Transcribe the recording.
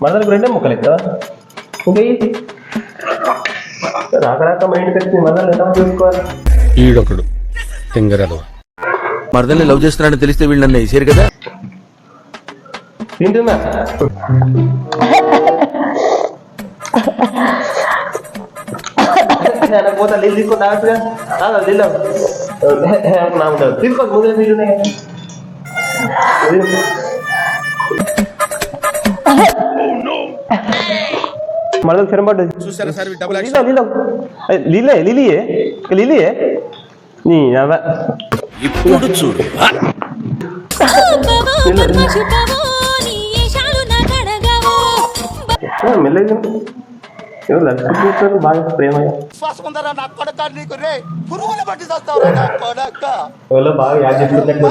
మరదలకు రెండే ముక్కలు ఎక్క రాక రాక మా ఇంటికి వచ్చి మరదలు ఎంత చూసుకోవాలి. ఈడొకడు తింగరదు మరదల్ని లవ్ చేస్తున్నాడని తెలిస్తే వీళ్ళు నన్ను వేసారు కదా. తింటున్నా పోతా నీళ్ళు తీసుకుని తాగచ్చుగా. నీళ్ళు తీసుకో ముందు నీళ్ళు ఉన్నాయి. మరదలు చెరబడ్డది లీలే లీలియే లీలియే నీ ఇప్పుడు చూడు మెల్లగా బాగా ప్రేమగా బాగా యాడ్ చేసుకున్నట్టు